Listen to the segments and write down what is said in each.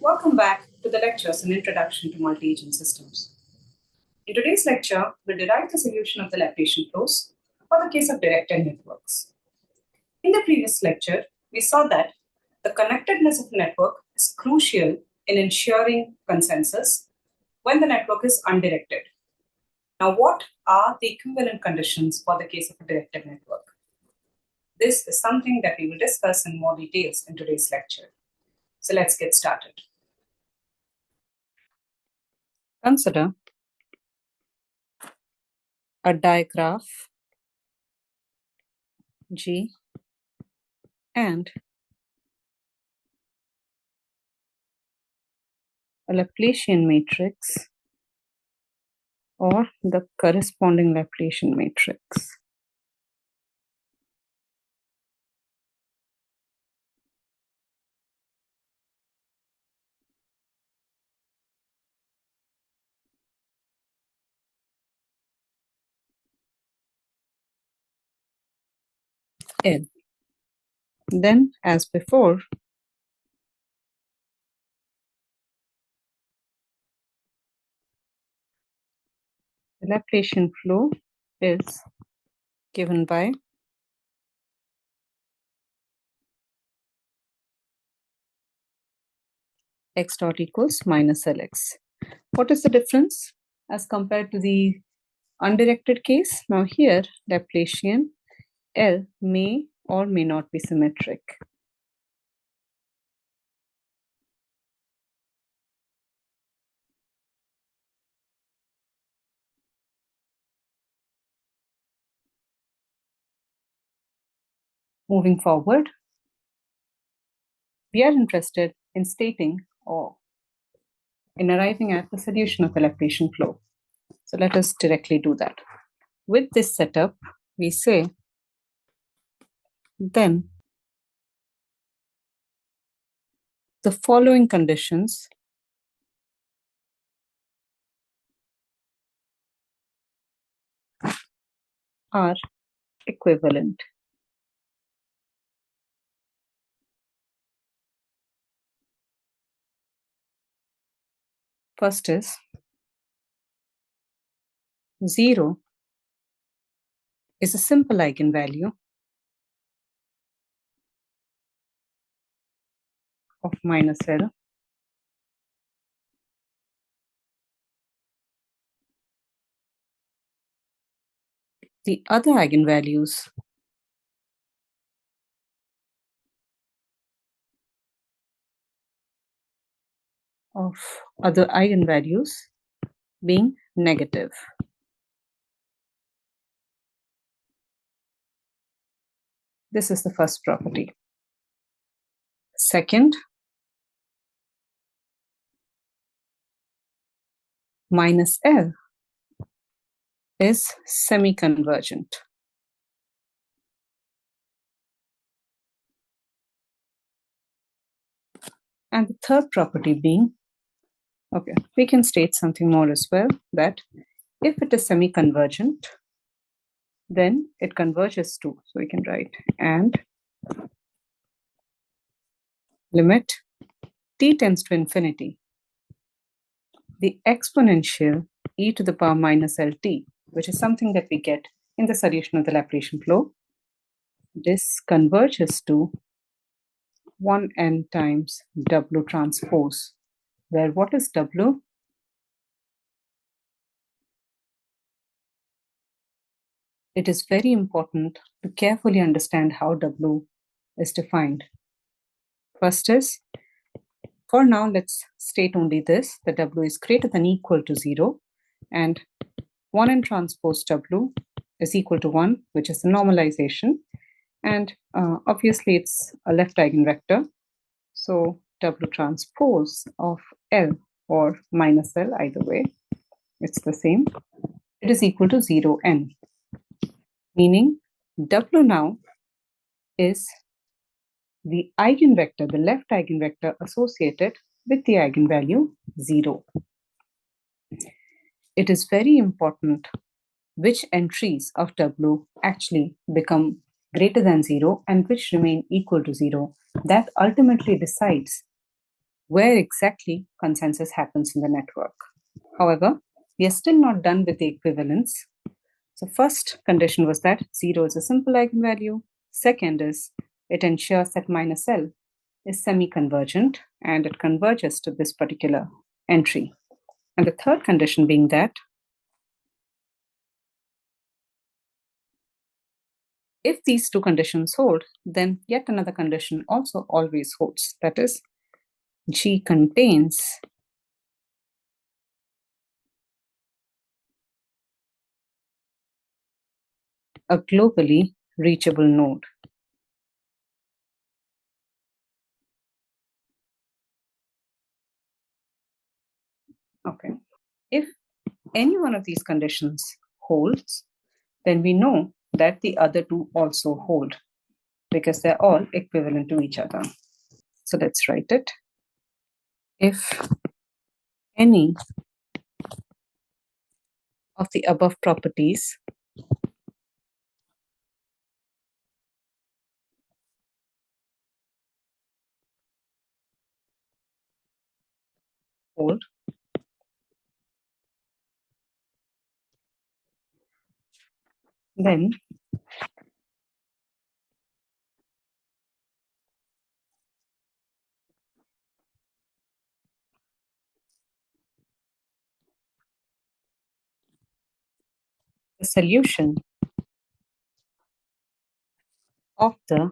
Welcome back to the lectures and Introduction to Multi-Agent Systems. In today's lecture, we'll derive the solution of the Laplacian flows for the case of directed networks. In the previous lecture, we saw that the connectedness of a network is crucial in ensuring consensus when the network is undirected. Now, what are the equivalent conditions for the case of a directed network? This is something that we will discuss in more details in today's lecture. So let's get started. Consider a digraph G and a Laplacian matrix or the corresponding Laplacian matrix. L. Then, as before, the Laplacian flow is given by x dot equals minus Lx. What is the difference as compared to the undirected case? Now here, Laplacian L may or may not be symmetric. Moving forward, we are interested in stating or in arriving at the solution of the Laplacian flow. So let us directly do that. With this setup, we say, then the following conditions are equivalent. First is 0 is a simple eigenvalue of minus L. The other eigenvalues of other eigenvalues being negative. This is the first property. Second, minus L is semi-convergent. And the third property being, okay, we can state something more as well, that if it is semi-convergent, then it converges to, so we can write, and limit t tends to infinity, the exponential e to the power minus Lt, which is something that we get in the solution of the Laplacian flow, this converges to 1n times W transpose, where what is W? It is very important to carefully understand how W is defined. First is, for now, let's state only this, that W is greater than equal to 0, and 1n transpose W is equal to 1, which is the normalization, and obviously it's a left eigenvector, so W transpose of L or minus L, either way, it's the same, it is equal to 0n, meaning W now is the eigenvector, the left eigenvector associated with the eigenvalue 0. It is very important which entries of W actually become greater than 0 and which remain equal to 0. That ultimately decides where exactly consensus happens in the network. However, we are still not done with the equivalence. So first condition was that 0 is a simple eigenvalue. Second is it ensures that minus L is semi-convergent and it converges to this particular entry. And the third condition being that if these two conditions hold, then yet another condition also always holds. That is, G contains a globally reachable node. Okay. If any one of these conditions holds, then we know that the other two also hold because they're all equivalent to each other. So let's write it. If any of the above properties hold, then the solution of the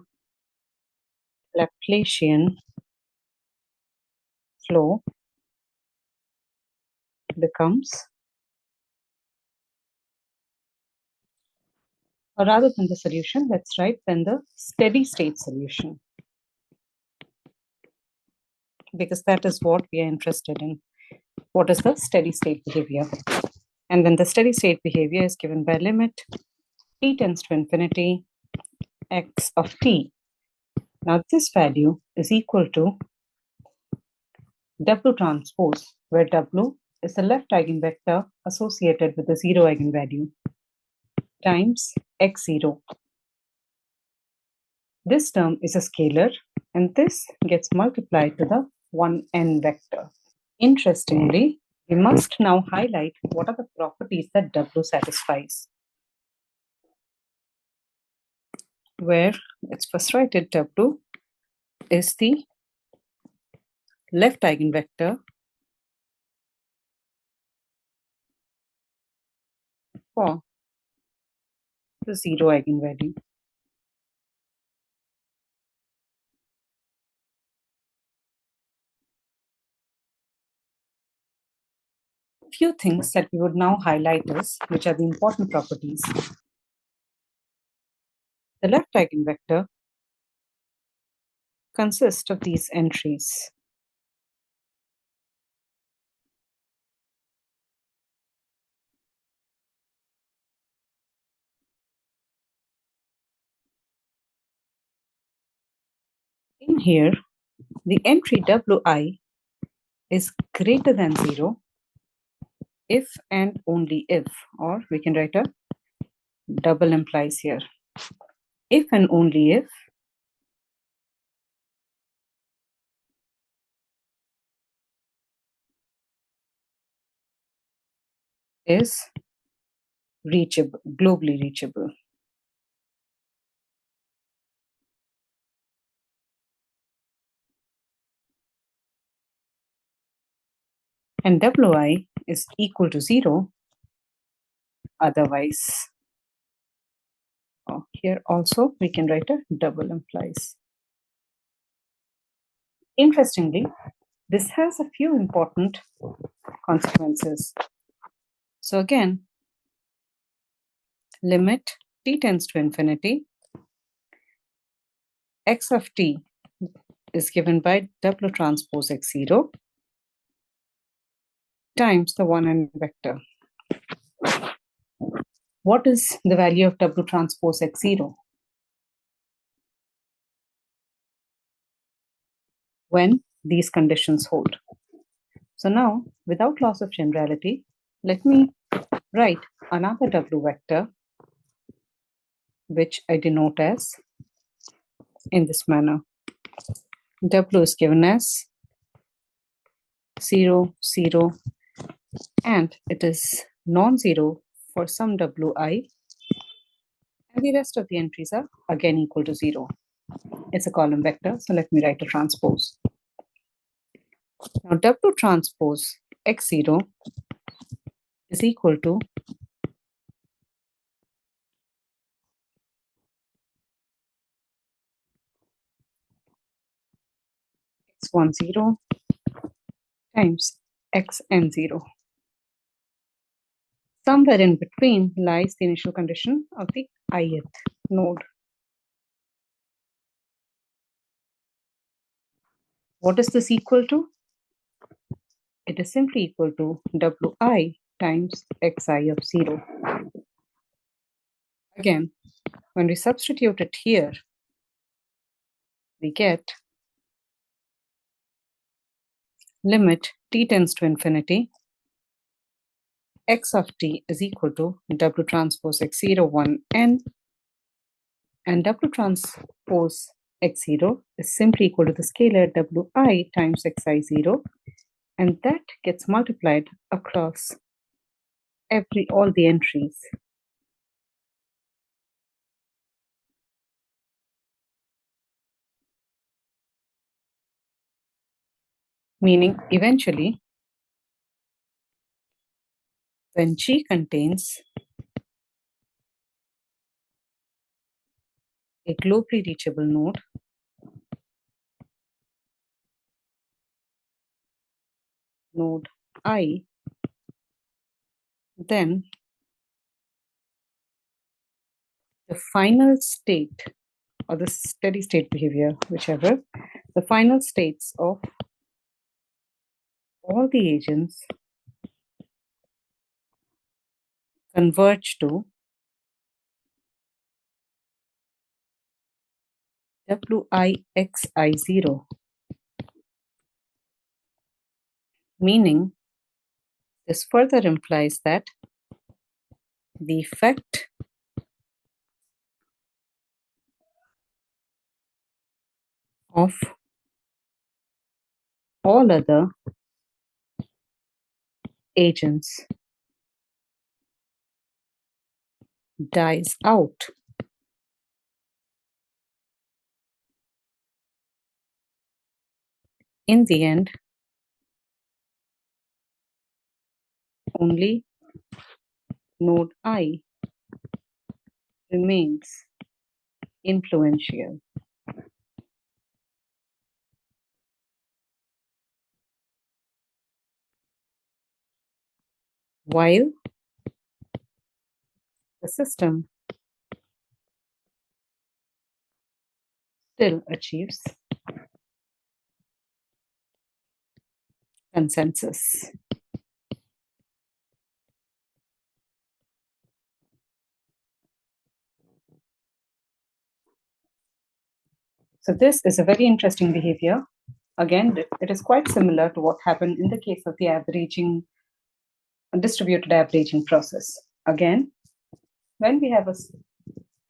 Laplacian flow becomes, or rather than the solution, let's write then the steady state solution, because that is what we are interested in. What is the steady state behavior? And then the steady state behavior is given by limit t tends to infinity x of t. Now this value is equal to W transpose, where W is the left eigenvector associated with the 0 eigenvalue, times x0. This term is a scalar, and this gets multiplied to the 1n vector. Interestingly, we must now highlight what are the properties that W satisfies. Where let's first write it, W is the left eigenvector for the 0 eigenvalue. Few things that we would now highlight is, which are the important properties. The left eigenvector consists of these entries. In here, the entry Wi is greater than 0 if and only if, or we can write a double implies here. If and only if is reachable, globally reachable. And Wi is equal to 0 otherwise. Here also we can write a double implies. Interestingly, this has a few important consequences. So again, limit t tends to infinity, x of t is given by W transpose x0 times the 1n vector. What is the value of W transpose x0? When these conditions hold. So now, without loss of generality, let me write another W vector, which I denote as in this manner. W is given as 0, 0, and it is non-zero for some wi, and the rest of the entries are again equal to 0. It's a column vector, so let me write a transpose. Now W transpose x0 is equal to x10 times xn0. Somewhere in between lies the initial condition of the ith node. What is this equal to? It is simply equal to wi times xi of 0. Again, when we substitute it here, we get limit t tends to infinity, x of t is equal to W transpose x0 1 n, and W transpose x0 is simply equal to the scalar wi times xi0, and that gets multiplied across all the entries. Meaning, eventually, when G contains a globally reachable node I, then the final state or the steady state behavior, whichever, the final states of all the agents converge to Wixi0, meaning this further implies that the effect of all other agents dies out in the end. Only node I remains influential. While the system still achieves consensus. So this is a very interesting behavior. Again, it is quite similar to what happened in the case of the distributed averaging process. Again, when we have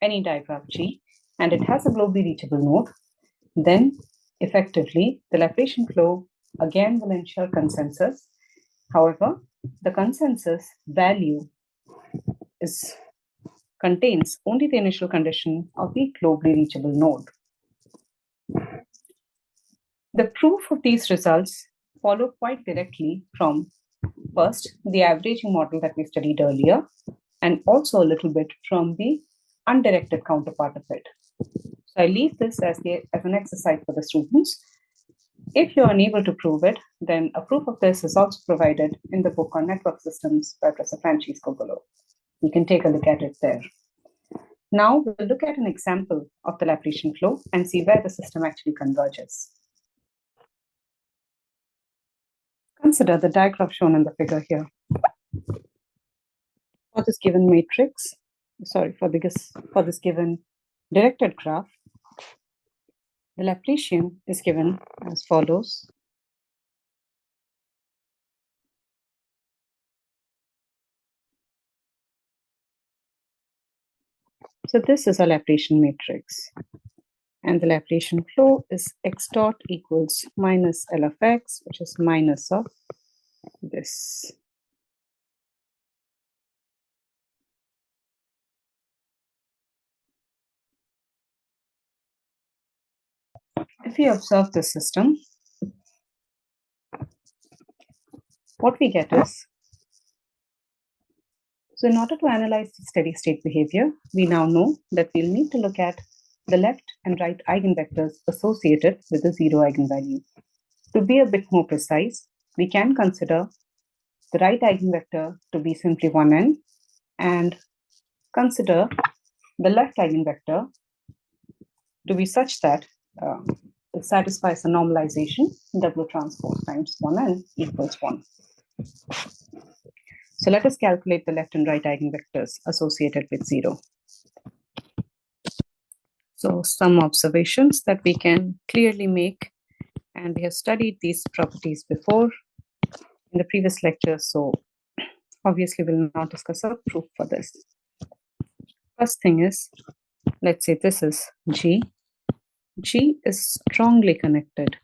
any digraph G and it has a globally reachable node, then effectively the Laplacian flow again will ensure consensus. However, the consensus value contains only the initial condition of the globally reachable node. The proof of these results follow quite directly from first the averaging model that we studied earlier, and also a little bit from the undirected counterpart of it. So I leave this as an exercise for the students. If you're unable to prove it, then a proof of this is also provided in the book on network systems by Professor Francisco Golo. You can take a look at it there. Now we'll look at an example of the Laplacian flow and see where the system actually converges. Consider the diagram shown in the figure here. For this given matrix, for this given directed graph, the Laplacian is given as follows. So this is a Laplacian matrix. And the Laplacian flow is x dot equals minus L of x, which is minus of this. If we observe this system, what we get is, so in order to analyze the steady state behavior, we now know that we'll need to look at the left and right eigenvectors associated with the zero eigenvalue. To be a bit more precise, we can consider the right eigenvector to be simply 1n and consider the left eigenvector to be such that it satisfies the normalization W transpose times 1n equals 1. So let us calculate the left and right eigenvectors associated with 0. So some observations that we can clearly make, and we have studied these properties before in the previous lecture, so obviously we'll not discuss a proof for this. First thing is, let's say this is G. G is strongly connected.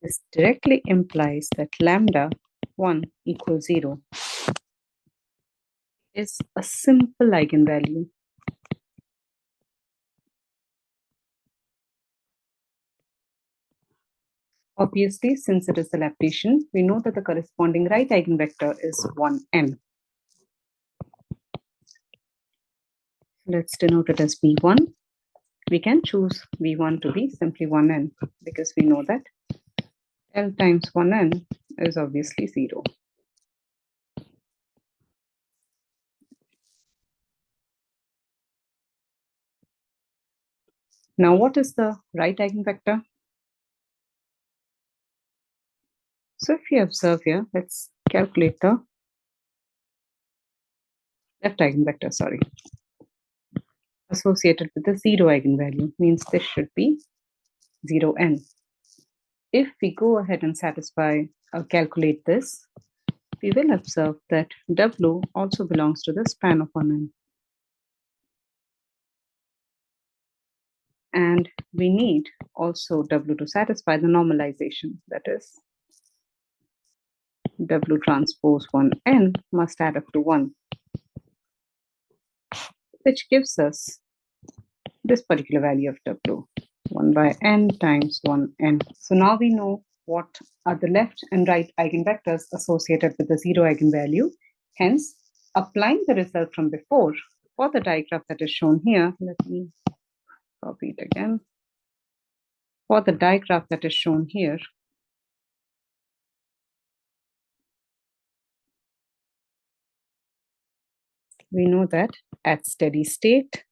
This directly implies that lambda 1 equals 0 is a simple eigenvalue. Obviously, since it is the Laplacian, we know that the corresponding right eigenvector is 1n. Let's denote it as V1. We can choose V1 to be simply 1n because we know that L times 1n is obviously 0. Now, what is the right eigenvector? So if you observe here, let's calculate the left eigenvector, associated with the 0 eigenvalue, means this should be 0n. If we go ahead and satisfy or calculate this, we will observe that W also belongs to the span of 1n. And we need also W to satisfy the normalization, that is, W transpose 1n must add up to 1, which gives us this particular value of W, 1 by n times 1n. So now we know what are the left and right eigenvectors associated with the 0 eigenvalue. Hence, applying the result from before for the diagraph that is shown here, let me copy it again. For the diagraph that is shown here, we know that at steady state,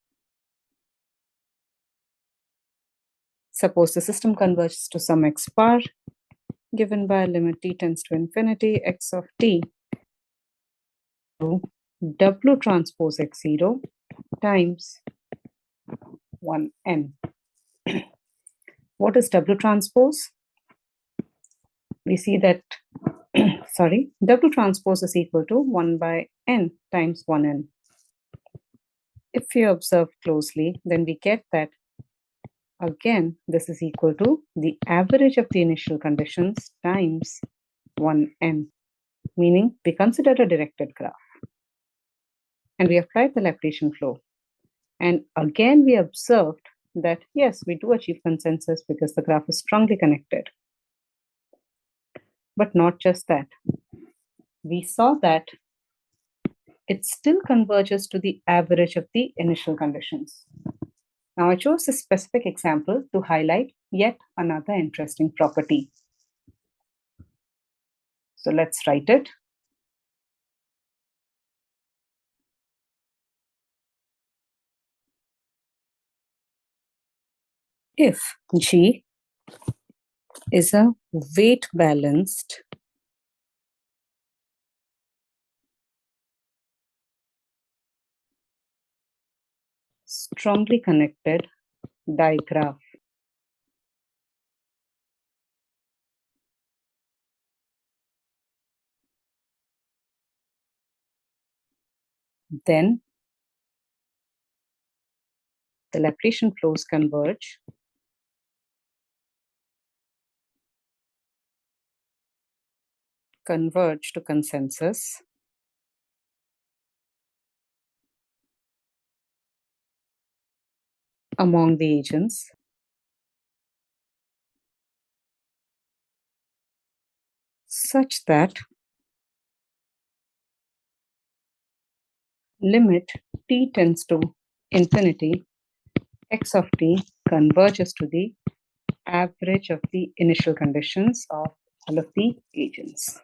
suppose the system converges to some x bar given by a limit t tends to infinity x of t to W transpose x0 times 1n. What is W transpose? We see that, W transpose is equal to 1 by n times 1n. If you observe closely, then we get that, again, this is equal to the average of the initial conditions times 1n, meaning we consider a directed graph. And we applied the Laplacian flow. And again, we observed that, yes, we do achieve consensus because the graph is strongly connected. But not just that. We saw that it still converges to the average of the initial conditions. Now, I chose a specific example to highlight yet another interesting property. So let's write it. If G is a weight balanced strongly connected digraph, Then the Laplacian flows converge to consensus among the agents such that limit t tends to infinity, x of t converges to the average of the initial conditions of all of the agents.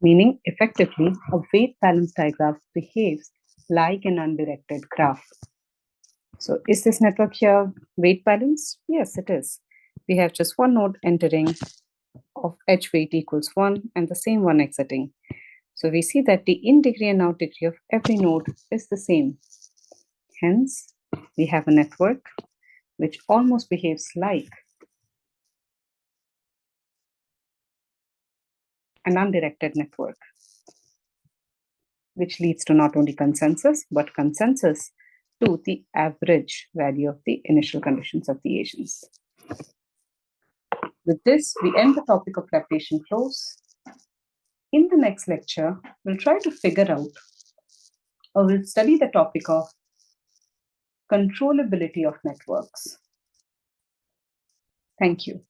Meaning, effectively, a weight balance digraph behaves like an undirected graph. So is this network here weight balanced? Yes, it is. We have just one node entering of h weight equals 1 and the same one exiting. So we see that the in degree and out degree of every node is the same. Hence, we have a network which almost behaves like an undirected network, which leads to not only consensus, but consensus to the average value of the initial conditions of the agents. With this, we end the topic of Laplacian flows. In the next lecture, we'll try to figure out, or we'll study the topic of controllability of networks. Thank you.